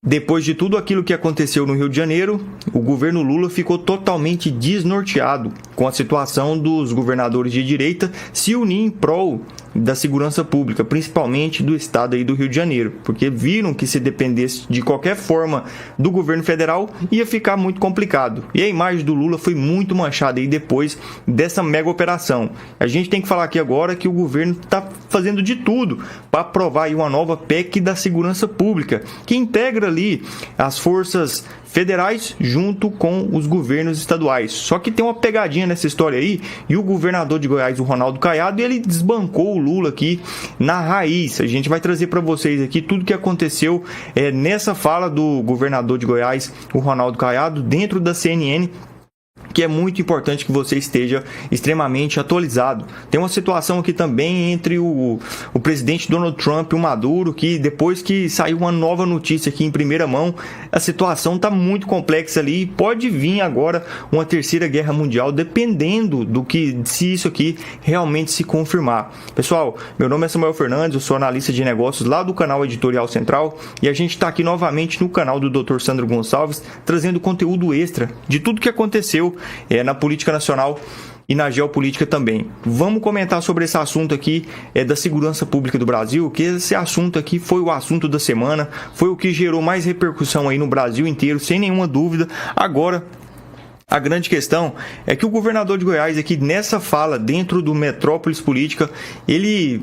Depois de tudo aquilo que aconteceu no Rio de Janeiro, o governo Lula ficou totalmente desnorteado com a situação dos governadores de direita se unir em prol da segurança pública, principalmente do estado aí do Rio de Janeiro, porque viram que se dependesse de qualquer forma do governo federal, ia ficar muito complicado. E a imagem do Lula foi muito manchada aí depois dessa mega operação. A gente tem que falar aqui agora que o governo está fazendo de tudo para aprovar aí uma nova PEC da segurança pública, que integra ali as forças federais junto com os governos estaduais. Só que tem uma pegadinha nessa história aí, e o governador de Goiás, o Ronaldo Caiado, ele desbancou o Lula aqui na raiz. A gente vai trazer para vocês aqui tudo que aconteceu nessa fala do governador de Goiás, o Ronaldo Caiado, dentro da CNN, que é muito importante que você esteja extremamente atualizado. Tem uma situação aqui também entre o presidente Donald Trump e o Maduro, que depois que saiu uma nova notícia aqui em primeira mão, a situação está muito complexa ali e pode vir agora uma terceira guerra mundial, dependendo do que, se isso aqui realmente se confirmar. Pessoal, meu nome é Samuel Fernandes, eu sou analista de negócios lá do canal Editorial Central e a gente está aqui novamente no canal do Dr. Sandro Gonçalves, trazendo conteúdo extra de tudo que aconteceu na política nacional e na geopolítica também. Vamos comentar sobre esse assunto aqui da segurança pública do Brasil, que esse assunto aqui foi o assunto da semana, foi o que gerou mais repercussão aí no Brasil inteiro, sem nenhuma dúvida. Agora, a grande questão é que o governador de Goiás aqui nessa fala dentro do Metrópolis Política, ele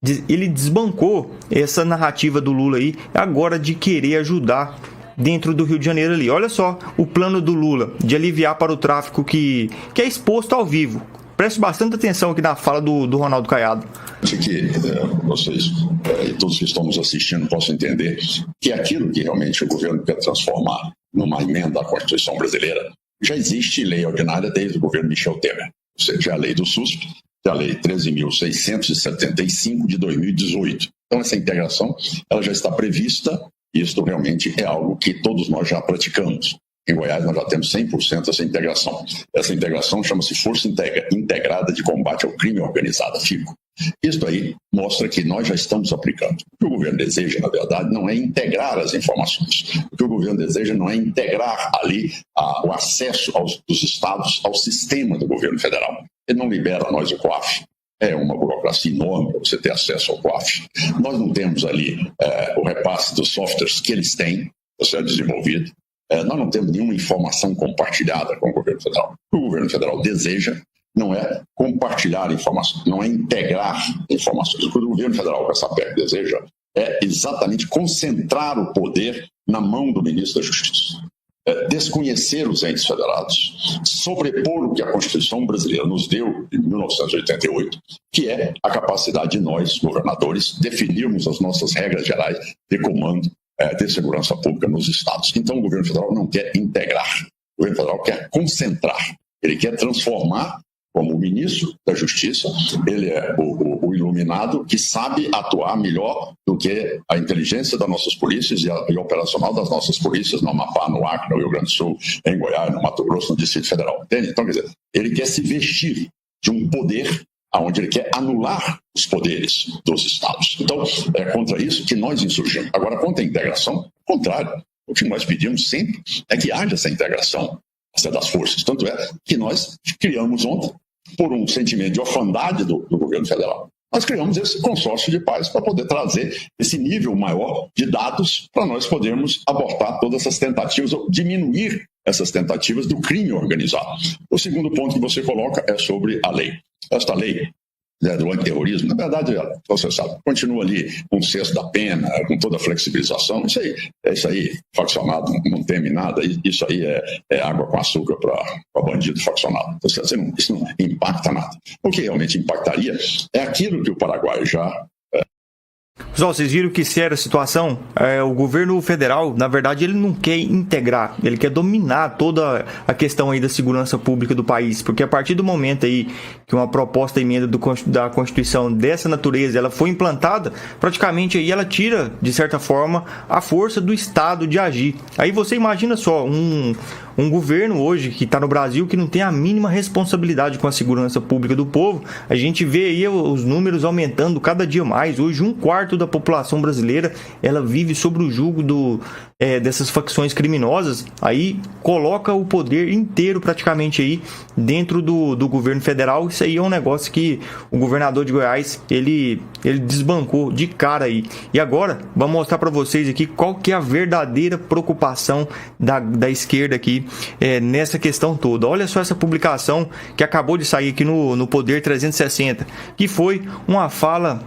desbancou essa narrativa do Lula aí, agora de querer ajudar dentro do Rio de Janeiro ali. Olha só o plano do Lula de aliviar para o tráfico que é exposto ao vivo. Preste bastante atenção aqui na fala do Ronaldo Caiado. Acho que vocês e todos que estão nos assistindo possam entender que aquilo que realmente o governo quer transformar numa emenda à Constituição brasileira, já existe lei ordinária desde o governo Michel Temer. Ou seja, a lei do SUSP, a lei 13.675 de 2018. Então essa integração ela já está prevista. Isto realmente é algo que todos nós já praticamos. Em Goiás nós já temos 100% essa integração. Essa integração chama-se Força Integrada de Combate ao Crime Organizado, FICO. Isso aí mostra que nós já estamos aplicando. O que o governo deseja, na verdade, não é integrar as informações. O que o governo deseja não é integrar ali o acesso dos estados ao sistema do governo federal. Ele não libera a nós o COAF. É uma burocracia enorme para você ter acesso ao COAF. Nós não temos ali o repasse dos softwares que eles têm para ser desenvolvido. Nós não temos nenhuma informação compartilhada com o governo federal. O que o governo federal deseja não é compartilhar informações, não é integrar informações. O que o governo federal, com essa PEC, deseja é exatamente concentrar o poder na mão do ministro da Justiça. Desconhecer os entes federados, sobrepor o que a Constituição brasileira nos deu em 1988, que é a capacidade de nós, governadores, definirmos as nossas regras gerais de comando de segurança pública nos estados. Então o governo federal não quer integrar, o governo federal quer concentrar, ele quer transformar. Como o ministro da Justiça, ele é o iluminado que sabe atuar melhor do que a inteligência das nossas polícias e o operacional das nossas polícias no Amapá, no Acre, no Rio Grande do Sul, em Goiás, no Mato Grosso, no Distrito Federal. Entende? Então, quer dizer, ele quer se vestir de um poder onde ele quer anular os poderes dos estados. Então, é contra isso que nós insurgimos. Agora, contra a integração, ao contrário. O que nós pedimos sempre é que haja essa integração das forças. Tanto é que nós criamos ontem, por um sentimento de orfandade do governo federal, nós criamos esse consórcio de paz para poder trazer esse nível maior de dados para nós podermos abortar todas essas tentativas, ou diminuir essas tentativas do crime organizado. O segundo ponto que você coloca é sobre a lei. Esta lei do antiterrorismo, na verdade, você sabe, continua ali com o cesto da pena, com toda a flexibilização. Isso aí, faccionado não teme nada, isso aí é água com açúcar para bandido faccionado. Então, isso não impacta nada. O que realmente impactaria é aquilo que o Paraguai já... Pessoal, vocês viram que séria a situação? O governo federal, na verdade, ele não quer integrar, ele quer dominar toda a questão aí da segurança pública do país, porque a partir do momento aí que uma proposta de emenda da Constituição dessa natureza ela foi implantada, praticamente aí ela tira, de certa forma, a força do Estado de agir. Aí você imagina só, um governo hoje que está no Brasil que não tem a mínima responsabilidade com a segurança pública do povo. A gente vê aí os números aumentando cada dia mais. Hoje 1/4 da população brasileira ela vive sob o jugo dessas facções criminosas. Aí coloca o poder inteiro praticamente aí dentro do governo federal. Isso aí é um negócio que o governador de Goiás ele desbancou de cara aí. E agora vamos mostrar para vocês aqui qual que é a verdadeira preocupação da esquerda aqui nessa questão toda. Olha só essa publicação que acabou de sair aqui no Poder 360, que foi uma fala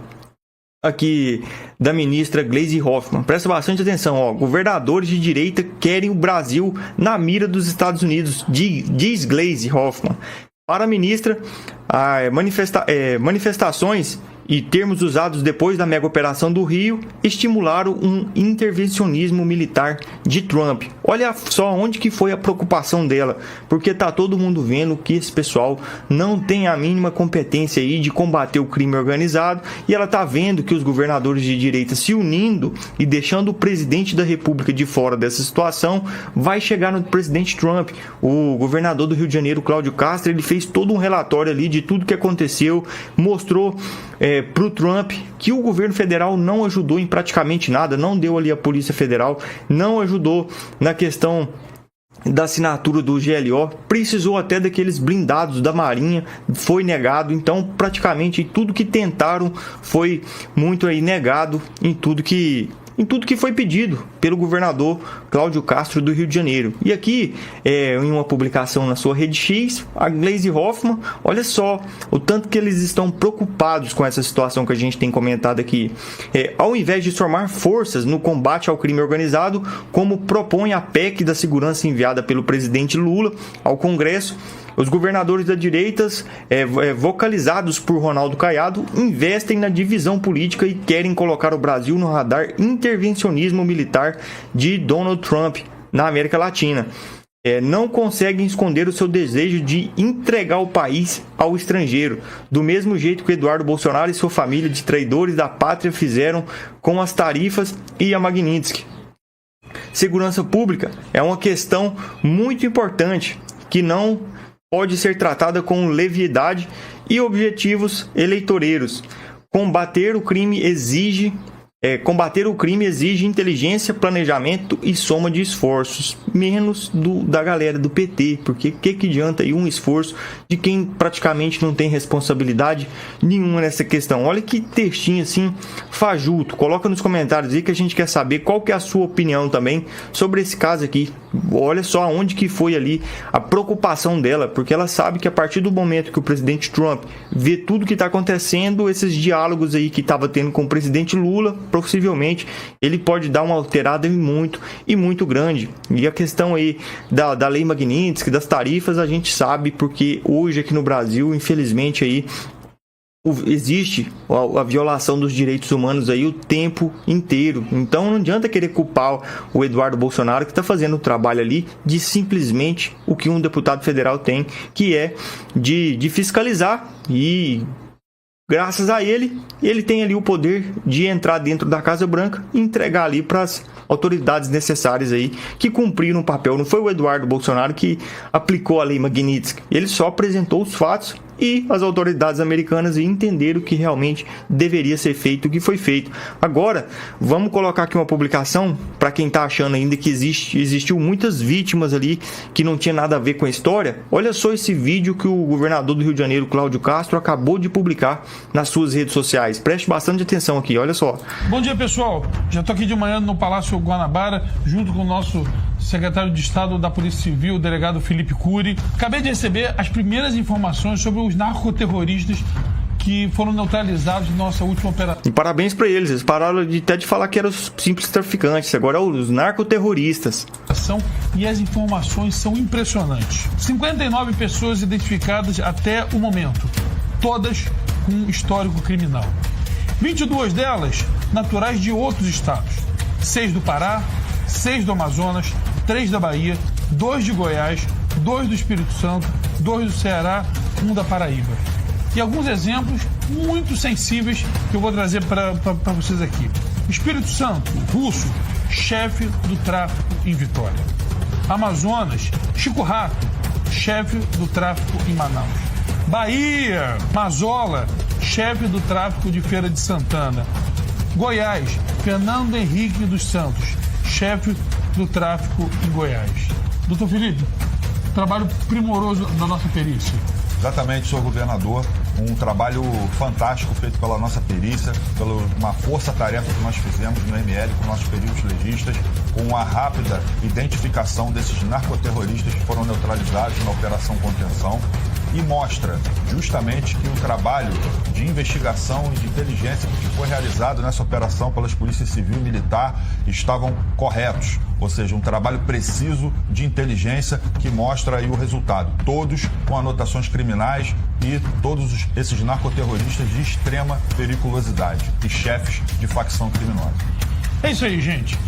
aqui da ministra Gleisi Hoffmann. Presta bastante atenção, ó. Governadores de direita querem o Brasil na mira dos Estados Unidos, diz Gleisi Hoffmann. Para a ministra, manifestações e termos usados depois da mega operação do Rio estimularam um intervencionismo militar de Trump. Olha só onde que foi a preocupação dela, porque tá todo mundo vendo que esse pessoal não tem a mínima competência aí de combater o crime organizado, e ela tá vendo que os governadores de direita se unindo e deixando o presidente da República de fora dessa situação vai chegar no presidente Trump. O governador do Rio de Janeiro, Cláudio Castro, ele fez todo um relatório ali de tudo que aconteceu, mostrou para o Trump que o governo federal não ajudou em praticamente nada, não deu ali a Polícia Federal, não ajudou na questão da assinatura do GLO, precisou até daqueles blindados da Marinha, foi negado. Então praticamente tudo que tentaram foi muito aí negado em tudo que foi pedido pelo governador Cláudio Castro do Rio de Janeiro. E aqui, em uma publicação na sua rede X, a Gleisi Hoffmann, olha só o tanto que eles estão preocupados com essa situação que a gente tem comentado aqui. Ao invés de somar forças no combate ao crime organizado, como propõe a PEC da segurança enviada pelo presidente Lula ao Congresso, os governadores da direita, vocalizados por Ronaldo Caiado, investem na divisão política e querem colocar o Brasil no radar intervencionismo militar de Donald Trump na América Latina. Não conseguem esconder o seu desejo de entregar o país ao estrangeiro, do mesmo jeito que Eduardo Bolsonaro e sua família de traidores da pátria fizeram com as tarifas e a Magnitsky. Segurança pública é uma questão muito importante que não pode ser tratada com leviandade e objetivos eleitoreiros. Combater o crime exige inteligência, planejamento e soma de esforços, menos da galera do PT, porque que adianta aí um esforço de quem praticamente não tem responsabilidade nenhuma nessa questão. Olha que textinho assim fajuto. Coloca nos comentários aí que a gente quer saber qual que é a sua opinião também sobre esse caso aqui. Olha só onde que foi ali a preocupação dela, porque ela sabe que a partir do momento que o presidente Trump vê tudo que está acontecendo, esses diálogos aí que estava tendo com o presidente Lula, possivelmente ele pode dar uma alterada muito grande. E a questão aí da lei Magnitsky, das tarifas, a gente sabe, porque hoje aqui no Brasil, infelizmente aí existe a violação dos direitos humanos aí o tempo inteiro. Então não adianta querer culpar o Eduardo Bolsonaro, que está fazendo o trabalho ali de simplesmente o que um deputado federal tem, que é de fiscalizar, e graças a ele tem ali o poder de entrar dentro da Casa Branca e entregar ali para as autoridades necessárias aí que cumpriram o papel. Não foi o Eduardo Bolsonaro que aplicou a lei Magnitsky, ele só apresentou os fatos e as autoridades americanas entenderam que realmente deveria ser feito o que foi feito. Agora, vamos colocar aqui uma publicação para quem está achando ainda que existiu muitas vítimas ali que não tinha nada a ver com a história. Olha só esse vídeo que o governador do Rio de Janeiro, Cláudio Castro, acabou de publicar nas suas redes sociais. Preste bastante atenção aqui, olha só. Bom dia, pessoal. Já estou aqui de manhã no Palácio Guanabara, junto com o nosso secretário de Estado da Polícia Civil, o delegado Felipe Cury. Acabei de receber as primeiras informações sobre os narcoterroristas que foram neutralizados na nossa última operação. E parabéns para eles. Eles pararam até de falar que eram os simples traficantes, agora os narcoterroristas. E as informações são impressionantes. 59 pessoas identificadas até o momento, todas com histórico criminal. 22 delas naturais de outros estados. 6 do Pará, 6 do Amazonas, 3 da Bahia, 2 de Goiás, 2 do Espírito Santo, 2 do Ceará, 1 da Paraíba. E alguns exemplos muito sensíveis que eu vou trazer para vocês aqui. Espírito Santo, russo, chefe do tráfico em Vitória. Amazonas, Chico Rato, chefe do tráfico em Manaus. Bahia, Mazola, chefe do tráfico de Feira de Santana. Goiás, Fernando Henrique dos Santos, chefe do tráfico em Goiás. Doutor Felipe, trabalho primoroso da nossa perícia. Exatamente, senhor governador. Um trabalho fantástico feito pela nossa perícia, pela uma força-tarefa que nós fizemos no ML com nossos peritos legistas, com a rápida identificação desses narcoterroristas que foram neutralizados na Operação Contenção, e mostra justamente que o trabalho de investigação e de inteligência que foi realizado nessa operação pelas polícias civil e militar estavam corretos, ou seja, um trabalho preciso de inteligência que mostra aí o resultado, todos com anotações criminais e todos esses narcoterroristas de extrema periculosidade e chefes de facção criminosa. É isso aí, gente.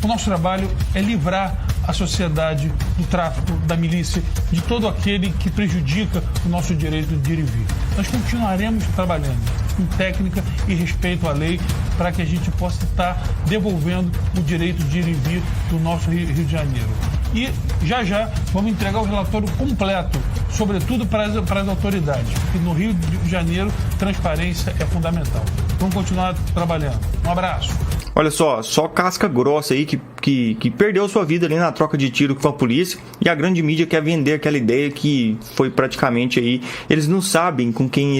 O nosso trabalho é livrar a sociedade do tráfico, da milícia, de todo aquele que prejudica o nosso direito de ir e vir. Nós continuaremos trabalhando com técnica e respeito à lei para que a gente possa estar devolvendo o direito de ir e vir do nosso Rio de Janeiro. E já vamos entregar o relatório completo, sobretudo para as autoridades, porque no Rio de Janeiro transparência é fundamental. Vamos continuar trabalhando. Um abraço. Olha só casca grossa aí que perdeu sua vida ali na troca de tiro com a polícia, e a grande mídia quer vender aquela ideia que foi praticamente aí, eles não sabem com quem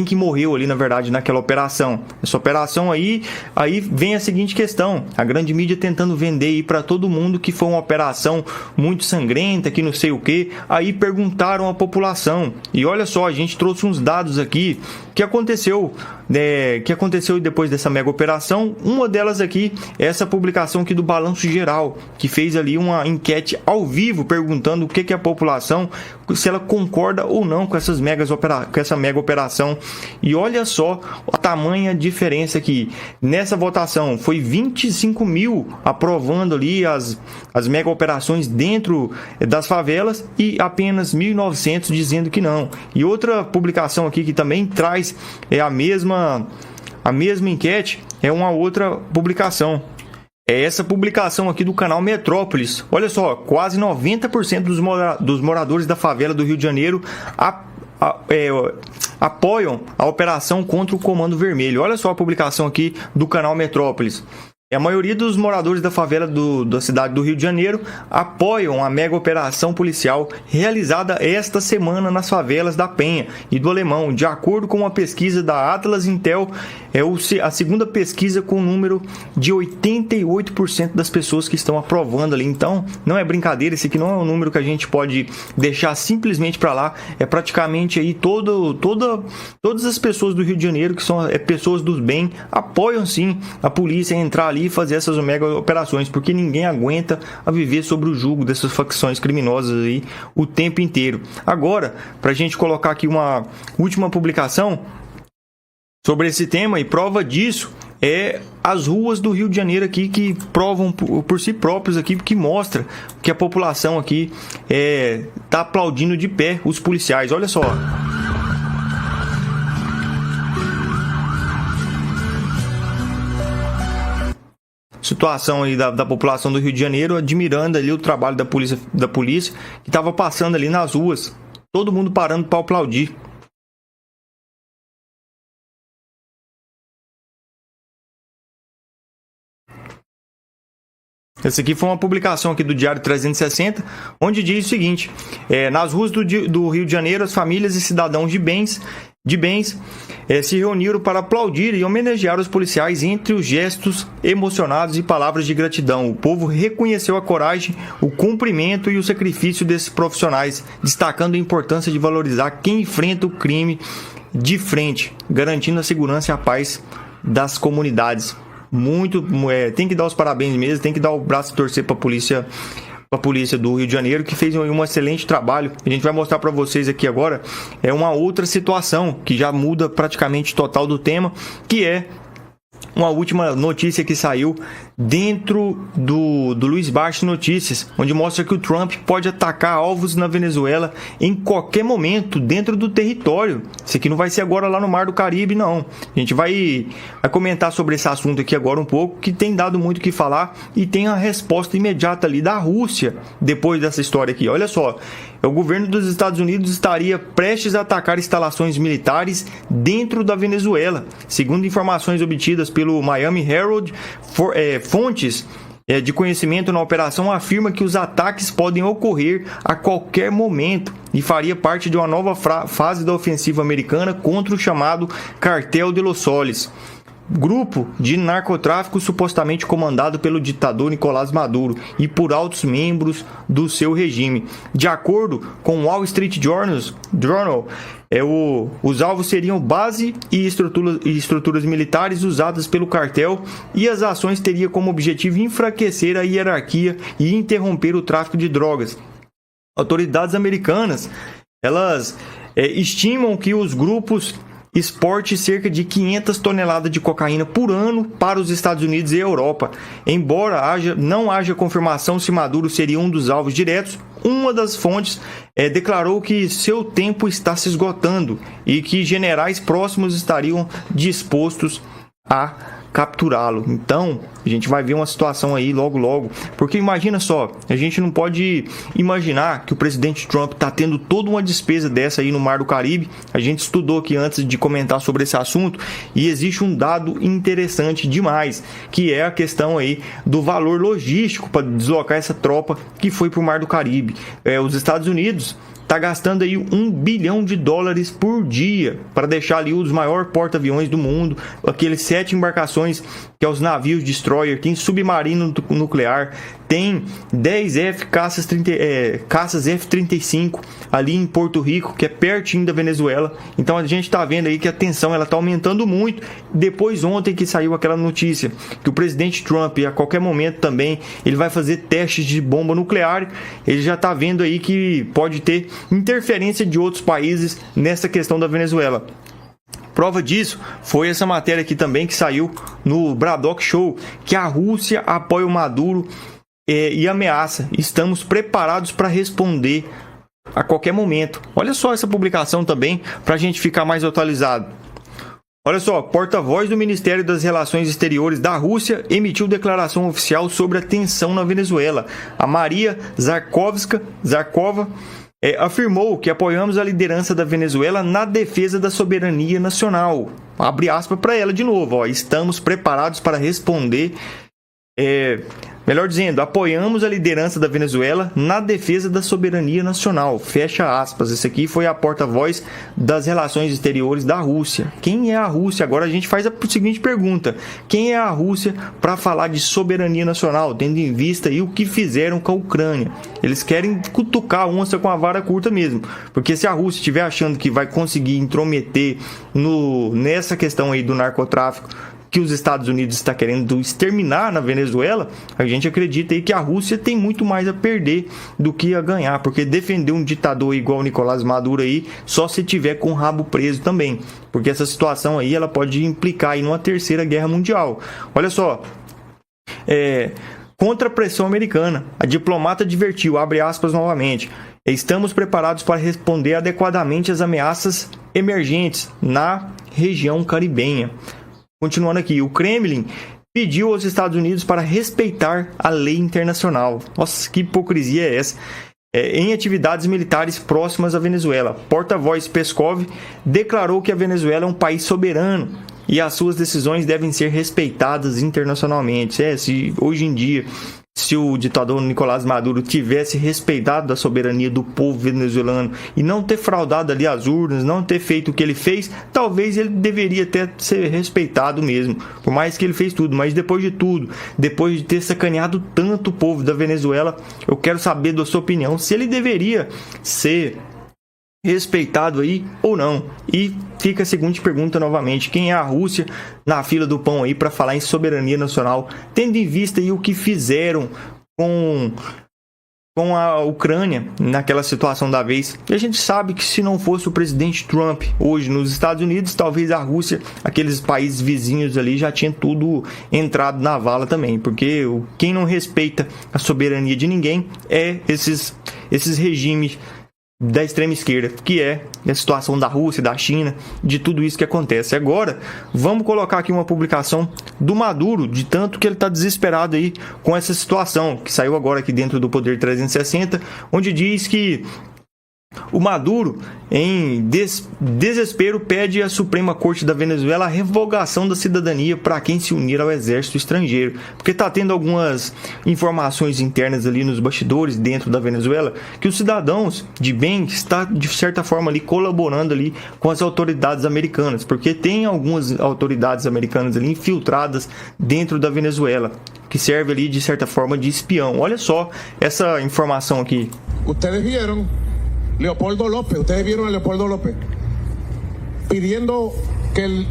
que morreu ali, na verdade, naquela operação. Essa operação aí vem a seguinte questão: a grande mídia tentando vender aí para todo mundo que foi uma operação muito sangrenta, que não sei o que. Aí perguntaram à população, e olha só, a gente trouxe uns dados aqui que aconteceu depois dessa mega operação. Uma delas aqui é essa publicação aqui do Balanço Geral, que fez ali uma enquete ao vivo perguntando o que a população, se ela concorda ou não com essa mega operação. E olha só a tamanha diferença aqui. Nessa votação foi 25 mil aprovando ali as mega operações dentro das favelas e apenas 1.900 dizendo que não. E outra publicação aqui que também traz a mesma enquete é uma outra publicação. É essa publicação aqui do canal Metrópolis. Olha só, quase 90% dos moradores da favela do Rio de Janeiro apoiam a operação contra o Comando Vermelho. Olha só a publicação aqui do canal Metrópolis. A maioria dos moradores da favela da cidade do Rio de Janeiro apoiam a mega operação policial realizada esta semana nas favelas da Penha e do Alemão. De acordo com uma pesquisa da Atlas Intel, é a segunda pesquisa com o número de 88% das pessoas que estão aprovando ali. Então, não é brincadeira, esse aqui não é um número que a gente pode deixar simplesmente para lá. É praticamente aí todas as pessoas do Rio de Janeiro, que são pessoas do bem, apoiam sim a polícia a entrar ali e fazer essas mega operações, porque ninguém aguenta a viver sobre o jugo dessas facções criminosas aí o tempo inteiro. Agora, para a gente colocar aqui uma última publicação sobre esse tema, e prova disso é as ruas do Rio de Janeiro aqui, que provam por si próprios aqui, que mostra que a população aqui está aplaudindo de pé os policiais. Olha só. Situação aí da população do Rio de Janeiro admirando ali o trabalho da polícia que estava passando ali nas ruas, todo mundo parando para aplaudir. Essa aqui foi uma publicação aqui do Diário 360, onde diz o seguinte: nas ruas do Rio de Janeiro, as famílias e cidadãos de bens se reuniram para aplaudir e homenagear os policiais. Entre os gestos emocionados e palavras de gratidão, o povo reconheceu a coragem, o cumprimento e o sacrifício desses profissionais, destacando a importância de valorizar quem enfrenta o crime de frente, garantindo a segurança e a paz das comunidades. Tem que dar os parabéns mesmo, tem que dar o braço a torcer para a polícia do Rio de Janeiro, que fez um excelente trabalho. A gente vai mostrar para vocês aqui agora uma outra situação que já muda praticamente total do tema, que é uma última notícia que saiu dentro do Luiz Barsi Notícias, onde mostra que o Trump pode atacar alvos na Venezuela em qualquer momento dentro do território. Isso aqui não vai ser agora lá no Mar do Caribe, não. A gente vai comentar sobre esse assunto aqui agora um pouco, que tem dado muito o que falar e tem a resposta imediata ali da Rússia depois dessa história aqui. Olha só, o governo dos Estados Unidos estaria prestes a atacar instalações militares dentro da Venezuela. Segundo informações obtidas pelo Miami Herald, fontes de conhecimento na operação afirma que os ataques podem ocorrer a qualquer momento e faria parte de uma nova fase da ofensiva americana contra o chamado Cartel de los Soles, grupo de narcotráfico supostamente comandado pelo ditador Nicolás Maduro e por altos membros do seu regime. De acordo com o Wall Street Journal, os alvos seriam base e estruturas militares usadas pelo cartel, e as ações teriam como objetivo enfraquecer a hierarquia e interromper o tráfico de drogas. Autoridades americanas, elas estimam que os grupos exporte cerca de 500 toneladas de cocaína por ano para os Estados Unidos e Europa. Embora não haja confirmação se Maduro seria um dos alvos diretos, uma das fontes declarou que seu tempo está se esgotando e que generais próximos estariam dispostos a capturá-lo. Então, a gente vai ver uma situação aí logo, porque imagina só, a gente não pode imaginar que o presidente Trump está tendo toda uma despesa dessa aí no Mar do Caribe. A gente estudou aqui antes de comentar sobre esse assunto e existe um dado interessante demais, que é a questão aí do valor logístico para deslocar essa tropa que foi para o Mar do Caribe. Os Estados Unidos está gastando aí $1 bilhão por dia para deixar ali os maiores porta-aviões do mundo, aqueles 7 embarcações que é os navios destroyer, tem submarino nuclear, tem 10 caças F-35 ali em Porto Rico, que é pertinho da Venezuela. Então a gente está vendo aí que a tensão está aumentando muito. Depois ontem que saiu aquela notícia que o presidente Trump a qualquer momento também ele vai fazer testes de bomba nuclear, ele já está vendo aí que pode ter interferência de outros países nessa questão da Venezuela. Prova disso foi essa matéria aqui também que saiu no Braddock Show, que a Rússia apoia o Maduro e ameaça. Estamos preparados para responder a qualquer momento. Olha só essa publicação também, para a gente ficar mais atualizado. Olha só, porta-voz do Ministério das Relações Exteriores da Rússia emitiu declaração oficial sobre a tensão na Venezuela. A Maria Zakharova afirmou que apoiamos a liderança da Venezuela na defesa da soberania nacional. Abre aspas para ela de novo. Estamos preparados para responder... Melhor dizendo, apoiamos a liderança da Venezuela na defesa da soberania nacional. Fecha aspas. Esse aqui foi a porta-voz das relações exteriores da Rússia. Quem é a Rússia? Agora a gente faz a seguinte pergunta. Quem é a Rússia para falar de soberania nacional, tendo em vista aí o que fizeram com a Ucrânia? Eles querem cutucar a onça com a vara curta mesmo. Porque se a Rússia estiver achando que vai conseguir intrometer nessa questão aí do narcotráfico, que os Estados Unidos está querendo exterminar na Venezuela, a gente acredita aí que a Rússia tem muito mais a perder do que a ganhar, porque defender um ditador igual o Nicolás Maduro aí, só se tiver com o rabo preso também, porque essa situação aí ela pode implicar aí numa terceira guerra mundial. Olha só, contra a pressão americana, a diplomata advertiu, abre aspas novamente, estamos preparados para responder adequadamente às ameaças emergentes na região caribenha. Continuando aqui, o Kremlin pediu aos Estados Unidos para respeitar a lei internacional. Nossa, que hipocrisia é essa? Em atividades militares próximas à Venezuela. Porta-voz Peskov declarou que a Venezuela é um país soberano e as suas decisões devem ser respeitadas internacionalmente. Se hoje em dia, se o ditador Nicolás Maduro tivesse respeitado a soberania do povo venezuelano e não ter fraudado ali as urnas, não ter feito o que ele fez, talvez ele deveria até ser respeitado mesmo, por mais que ele fez tudo. Mas depois de tudo, depois de ter sacaneado tanto o povo da Venezuela, eu quero saber da sua opinião, se ele deveria ser respeitado aí ou não. E fica a seguinte pergunta novamente: quem é a Rússia na fila do pão aí para falar em soberania nacional, tendo em vista aí o que fizeram com com a Ucrânia naquela situação da vez. E a gente sabe que se não fosse o presidente Trump hoje nos Estados Unidos, talvez a Rússia, aqueles países vizinhos ali, já tinha tudo entrado na vala também, porque quem não respeita a soberania de ninguém é esses regimes da extrema esquerda, que é a situação da Rússia, da China, de tudo isso que acontece. Agora, vamos colocar aqui uma publicação do Maduro, de tanto que ele está desesperado aí com essa situação, que saiu agora aqui dentro do Poder 360, onde diz que o Maduro, em desespero, pede à Suprema Corte da Venezuela a revogação da cidadania para quem se unir ao exército estrangeiro. Porque está tendo algumas informações internas ali nos bastidores dentro da Venezuela que os cidadãos de bem está de certa forma ali colaborando ali com as autoridades americanas, porque tem algumas autoridades americanas ali infiltradas dentro da Venezuela, que serve ali de certa forma de espião. Olha só essa informação aqui. Ustedes vieron Leopoldo López, ustedes vieron a Leopoldo López pidiendo que el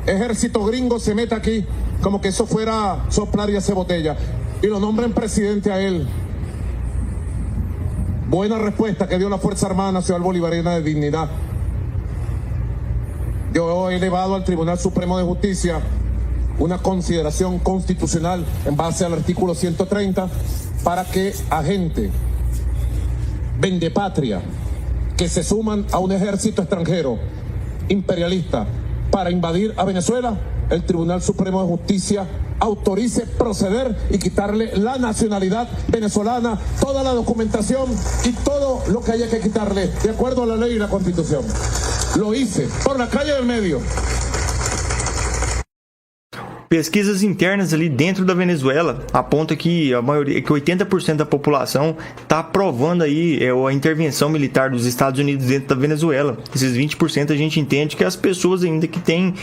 ejército gringo se meta aquí, como que eso fuera soplar y hacer botella, y lo nombren presidente a él. Buena respuesta que dio la Fuerza Armada Nacional Bolivariana de Dignidad. Yo he elevado al Tribunal Supremo de Justicia una consideración constitucional en base al artículo 130 para que agente vendepatria que se suman a un ejército extranjero imperialista para invadir a Venezuela, el Tribunal Supremo de Justicia autorice proceder y quitarle la nacionalidad venezolana, toda la documentación y todo lo que haya que quitarle, de acuerdo a la ley y la Constitución. Lo hice por la calle del medio. Pesquisas internas ali dentro da Venezuela apontam que a maioria, que 80% da população está aprovando aí a intervenção militar dos Estados Unidos dentro da Venezuela. Esses 20% a gente entende que as pessoas ainda que têm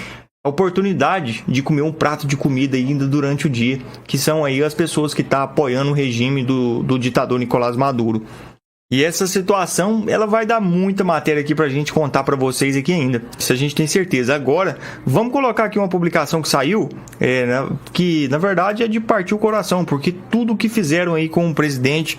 a oportunidade de comer um prato de comida ainda durante o dia, que são aí as pessoas que estão apoiando o regime do ditador Nicolás Maduro. E essa situação, ela vai dar muita matéria aqui pra gente contar pra vocês aqui ainda. Isso a gente tem certeza. Agora, vamos colocar aqui uma publicação que saiu, que na verdade é de partir o coração, porque tudo que fizeram aí com o presidente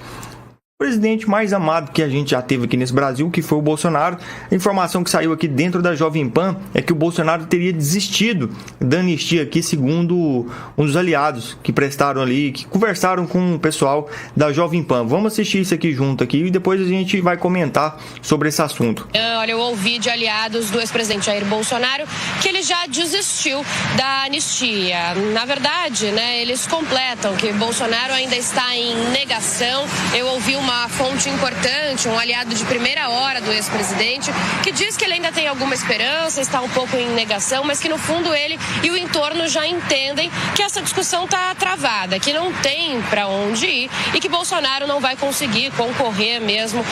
mais amado que a gente já teve aqui nesse Brasil, que foi o Bolsonaro. A informação que saiu aqui dentro da Jovem Pan é que o Bolsonaro teria desistido da anistia aqui, segundo uns aliados que prestaram ali, que conversaram com o pessoal da Jovem Pan. Vamos assistir isso aqui junto aqui e depois a gente vai comentar sobre esse assunto. Olha, eu ouvi de aliados do ex-presidente Jair Bolsonaro que ele já desistiu da anistia. Na verdade, eles completam que Bolsonaro ainda está em negação. Eu ouvi uma fonte importante, um aliado de primeira hora do ex-presidente, que diz que ele ainda tem alguma esperança, está um pouco em negação, mas que no fundo ele e o entorno já entendem que essa discussão está travada, que não tem para onde ir e que Bolsonaro não vai conseguir concorrer mesmo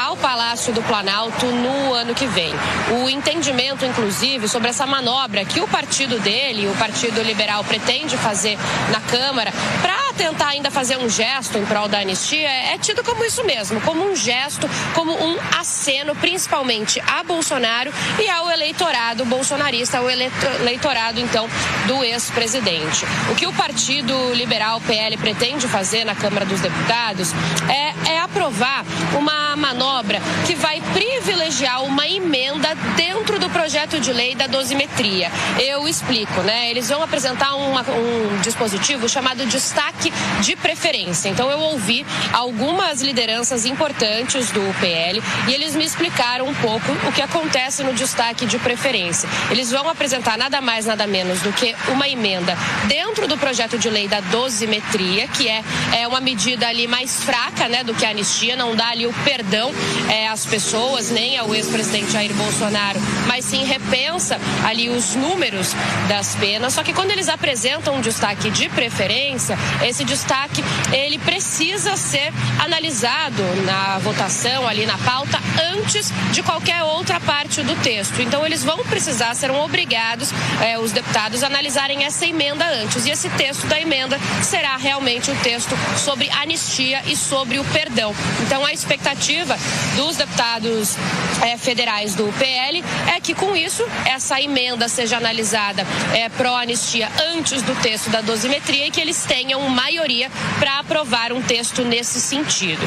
ao Palácio do Planalto no ano que vem. O entendimento, inclusive, sobre essa manobra que o partido dele, o Partido Liberal, pretende fazer na Câmara para tentar ainda fazer um gesto em prol da anistia é tido como isso mesmo, como um gesto, como um aceno, principalmente a Bolsonaro e ao eleitorado bolsonarista, ao eleitorado, então, do ex-presidente. O que o Partido Liberal, PL, pretende fazer na Câmara dos Deputados é aprovar uma manobra que vai privilegiar uma emenda dentro do projeto de lei da dosimetria. Eu explico, Eles vão apresentar um dispositivo chamado destaque de preferência. Então, eu ouvi algumas lideranças importantes do PL e eles me explicaram um pouco o que acontece no destaque de preferência. Eles vão apresentar nada mais, nada menos do que uma emenda dentro do projeto de lei da dosimetria, que é uma medida ali mais fraca, do que a anistia, não dá ali o perdão às pessoas, nem ao ex-presidente Jair Bolsonaro, mas sim repensa ali os números das penas. Só que quando eles apresentam um destaque de preferência, esse destaque ele precisa ser analisado na votação, ali na pauta, antes de qualquer outra parte do texto. Então eles vão precisar, serão obrigados, os deputados, a analisarem essa emenda antes. E esse texto da emenda será realmente o texto sobre anistia e sobre o perdão. Então a expectativa dos deputados federais do PL é que com isso essa emenda seja analisada pró-anistia antes do texto da dosimetria e que eles tenham maioria para aprovar um texto nesse sentido.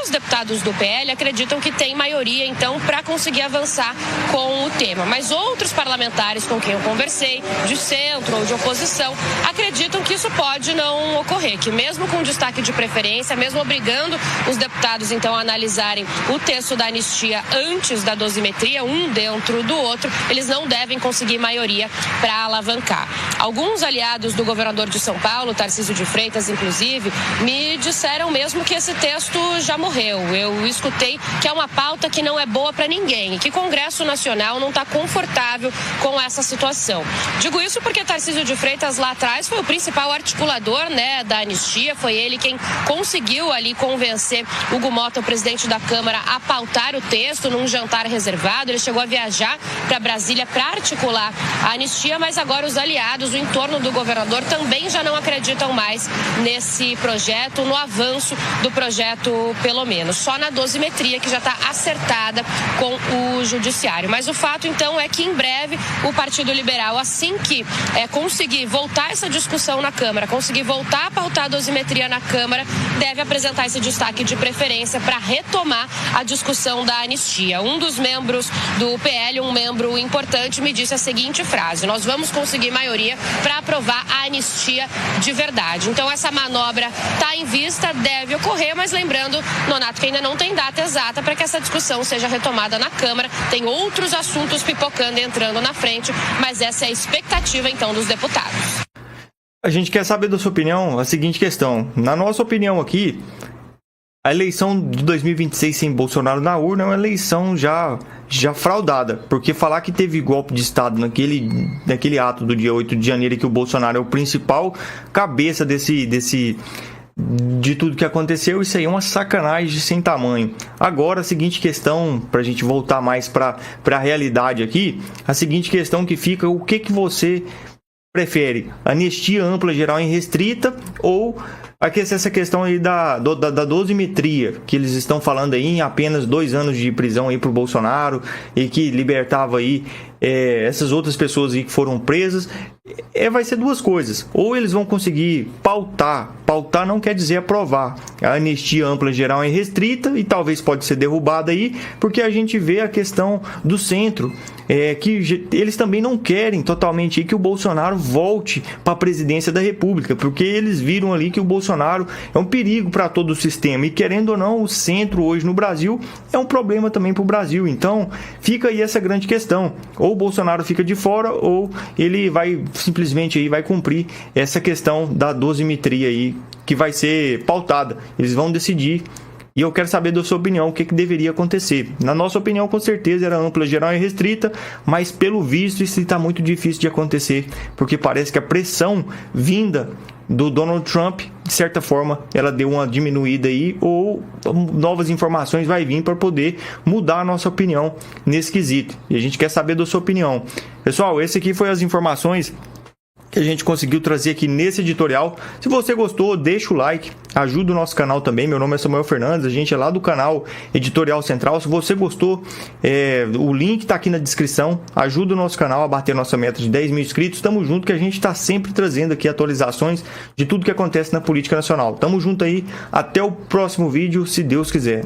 Os deputados do PL acreditam que tem maioria, então, para conseguir avançar com o tema. Mas outros parlamentares com quem eu conversei, de centro ou de oposição, acreditam que isso pode não ocorrer, que mesmo com destaque de preferência, mesmo obrigando os deputados, então, a analisarem o texto da anistia antes da dosimetria, um dentro do outro, eles não devem conseguir maioria para alavancar. Alguns aliados do governador de São Paulo, Tarcísio de Freitas, inclusive, me disseram mesmo que esse texto já morreu. Eu escutei que é uma pauta que não é boa para ninguém e que o Congresso Nacional não está confortável com essa situação. Digo isso porque Tarcísio de Freitas lá atrás foi o principal articulador, da anistia, foi ele quem conseguiu ali convencer Hugo Mota, o presidente da Câmara, a pautar o texto num jantar reservado. Ele chegou a viajar para Brasília para articular a anistia, mas agora os aliados, o entorno do governador, também já não acreditam mais nesse projeto, no avanço do projeto, pelo menos. Só na dosimetria, que já está acertada com o judiciário. Mas o fato, então, é que em breve o Partido Liberal, assim que conseguir voltar essa discussão na Câmara, conseguir voltar a pautar a dosimetria na Câmara, deve apresentar esse destaque de preferência para retomar a discussão da anistia. Um dos membros do PL, um membro importante, me disse a seguinte frase: nós vamos conseguir maioria para aprovar a anistia de verdade. Então essa manobra está em vista, deve ocorrer, mas lembrando, Nonato, que ainda não tem data exata para que essa discussão seja retomada na Câmara. Tem outros assuntos pipocando e entrando na frente, mas essa é a expectativa, então, dos deputados. A gente quer saber da sua opinião a seguinte questão. Na nossa opinião aqui, a eleição de 2026 sem Bolsonaro na urna é uma eleição já fraudada, porque falar que teve golpe de Estado naquele ato do dia 8 de janeiro, que o Bolsonaro é o principal cabeça de tudo que aconteceu, isso aí é uma sacanagem sem tamanho. Agora, a seguinte questão, para a gente voltar mais para a realidade aqui, a seguinte questão que fica: o que você prefere? Anistia ampla, geral e restrita, ou essa questão aí da dosimetria, que eles estão falando aí em apenas 2 anos de prisão aí pro Bolsonaro, e que libertava aí essas outras pessoas aí que foram presas? Vai ser duas coisas: ou eles vão conseguir pautar não quer dizer aprovar a anistia ampla, geral e restrita, e talvez pode ser derrubada aí, porque a gente vê a questão do centro, que eles também não querem totalmente aí que o Bolsonaro volte para a presidência da República, porque eles viram ali que o Bolsonaro é um perigo para todo o sistema, e querendo ou não, o centro hoje no Brasil é um problema também para o Brasil. Então fica aí essa grande questão: ou o Bolsonaro fica de fora, ou ele vai simplesmente aí vai cumprir essa questão da dosimetria aí, que vai ser pautada. Eles vão decidir. E eu quero saber da sua opinião, o que deveria acontecer. Na nossa opinião, com certeza era ampla, geral e restrita, mas pelo visto isso está muito difícil de acontecer, porque parece que a pressão vinda do Donald Trump, de certa forma, ela deu uma diminuída aí, ou novas informações vai vir para poder mudar a nossa opinião nesse quesito. E a gente quer saber da sua opinião. Pessoal, esse aqui foi as informações que a gente conseguiu trazer aqui nesse editorial. Se você gostou, deixa o like, ajuda o nosso canal também. Meu nome é Samuel Fernandes, a gente é lá do canal Editorial Central. Se você gostou, o link está aqui na descrição. Ajuda o nosso canal a bater nossa meta de 10 mil inscritos. Tamo junto, que a gente está sempre trazendo aqui atualizações de tudo que acontece na política nacional. Tamo junto aí, até o próximo vídeo, se Deus quiser.